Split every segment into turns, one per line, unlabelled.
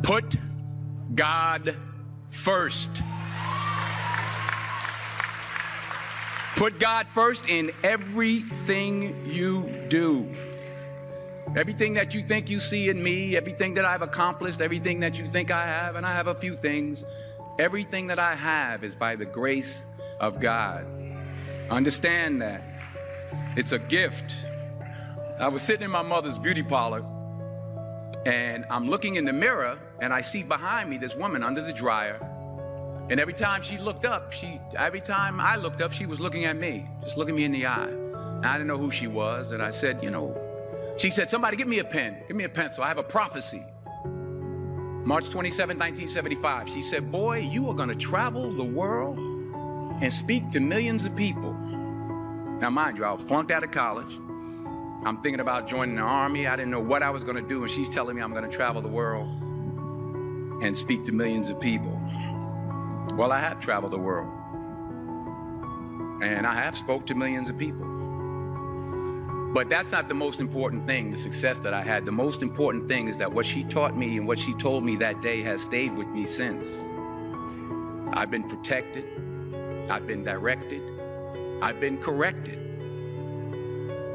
Put God first. Put God first in everything you do. Everything that you think you see in me, everything that I've accomplished, everything that you think I have, and I have a few things, everything that I have is by the grace of God. Understand that. It's a gift. I was sitting in my mother's beauty parlor, and I'm looking in the mirror, and I see behind me this woman under the dryer. And every time I looked up, she was looking at me, just looking me in the eye. And I didn't know who she was, and I said, she said, somebody give me a pen, give me a pencil. I have a prophecy. March 27, 1975. She said, boy, you are going to travel the world and speak to millions of people. Now, mind you, I was flunked out of college. I'm thinking about joining the army. I didn't know what I was going to do. And she's telling me I'm going to travel the world and speak to millions of people. Well, I have traveled the world. And I have spoke to millions of people. But that's not the most important thing, the success that I had. The most important thing is that what she taught me and what she told me that day has stayed with me since. I've been protected. I've been directed. I've been corrected.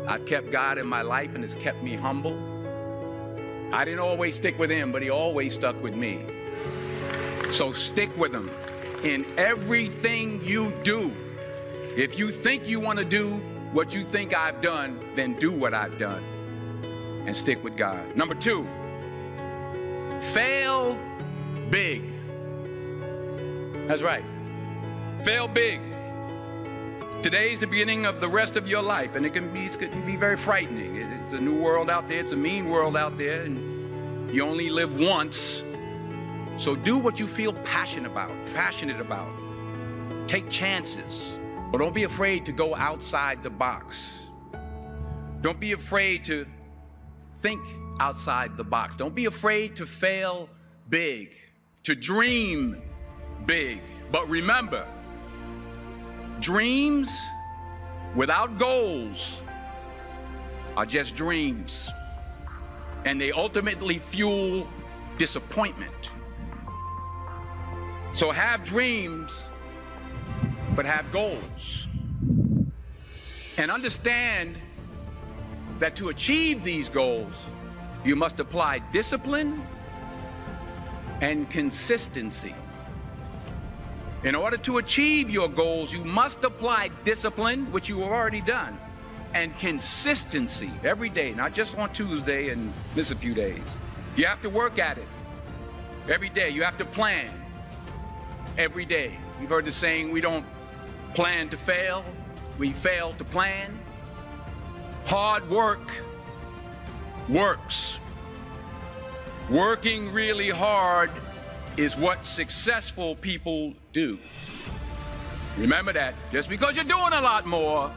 I've kept God in my life, and it's kept me humble. I didn't always stick with him, but he always stuck with me. So stick with him in everything you do. If you think you want to do what you think I've done, then do what I've done and stick with God. Number 2, fail big. That's right. Fail big. Today's the beginning of the rest of your life, and it can be very frightening. It's a new world out there. It's a mean world out there, and you only live once. So do what you feel passionate about. Take chances. But don't be afraid to go outside the box. Don't be afraid to think outside the box. Don't be afraid to fail big, to dream big. But remember, dreams without goals are just dreams. And they ultimately fuel disappointment. So have dreams, but have goals. And understand that to achieve these goals, you must apply discipline and consistency. In order to achieve your goals, you must apply discipline, which you have already done, and consistency every day, not just on Tuesday and miss a few days. You have to work at it every day. You have to plan every day. You've heard the saying, we don't plan to fail, we fail to plan. Hard work works. Working really hard is what successful people do. Remember that. Just because you're doing a lot more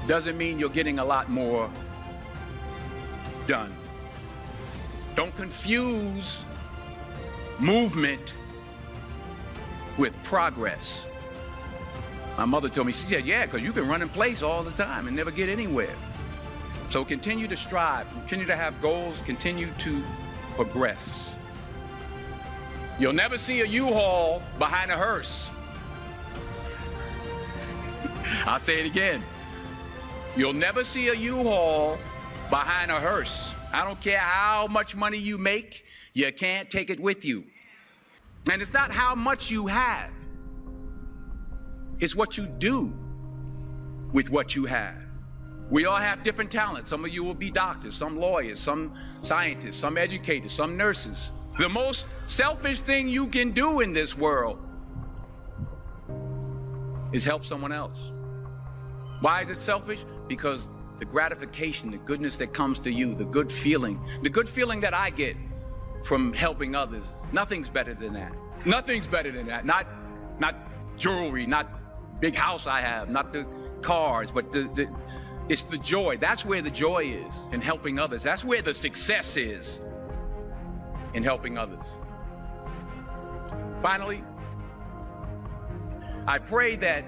doesn't mean you're getting a lot more done. Don't confuse movement with progress. My mother told me, she said, yeah, because you can run in place all the time and never get anywhere. So continue to strive, continue to have goals, continue to progress. You'll never see a U-Haul behind a hearse. I'll say it again. You'll never see a U-Haul behind a hearse. I don't care how much money you make, you can't take it with you. And it's not how much you have. It's what you do with what you have. We all have different talents. Some of you will be doctors, some lawyers, some scientists, some educators, some nurses. The most selfish thing you can do in this world is help someone else. Why is it selfish? Because the gratification, the goodness that comes to you, the good feeling that I get from helping others, nothing's better than that. Nothing's better than that. Not jewelry, not big house I have, not the cars, but it's the joy. That's where the joy is, in helping others. That's where the success is, in helping others. Finally, I pray that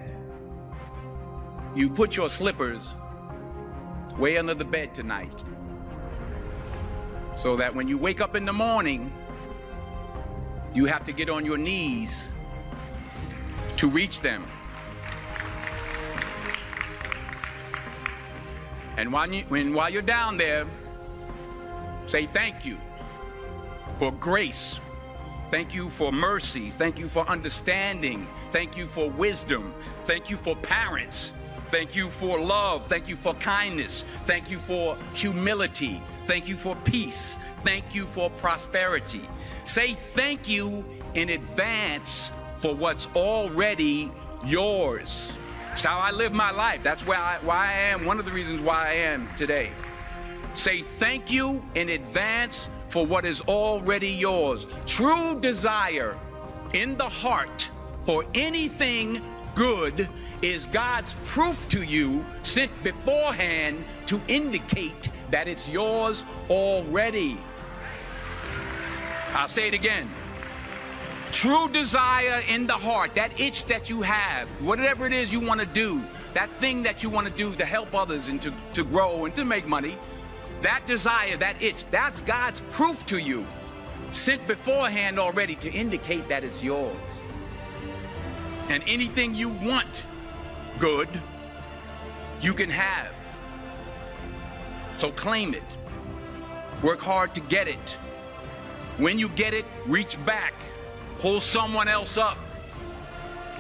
you put your slippers way under the bed tonight so that when you wake up in the morning, you have to get on your knees to reach them. And while you're down there, say thank you for grace. Thank you for mercy. Thank you for understanding. Thank you for wisdom. Thank you for parents. Thank you for love. Thank you for kindness. Thank you for humility. Thank you for peace. Thank you for prosperity. Say thank you in advance for what's already yours. It's how I live my life. That's why I am, one of the reasons why I am today. Say thank you in advance for what is already yours. True desire in the heart for anything good is God's proof to you, sent beforehand to indicate that it's yours already. I'll say it again. True desire in the heart, that itch that you have, whatever it is you want to do, that thing that you want to do to help others and to grow and to make money, that desire, that itch, that's God's proof to you, sent beforehand already to indicate that it's yours. And anything you want good, you can have. So claim it. Work hard to get it. When you get it, reach back. Pull someone else up.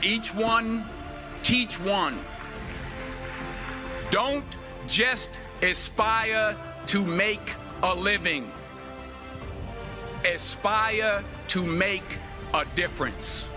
Each one, teach one. Don't just aspire to make a living. Aspire to make a difference.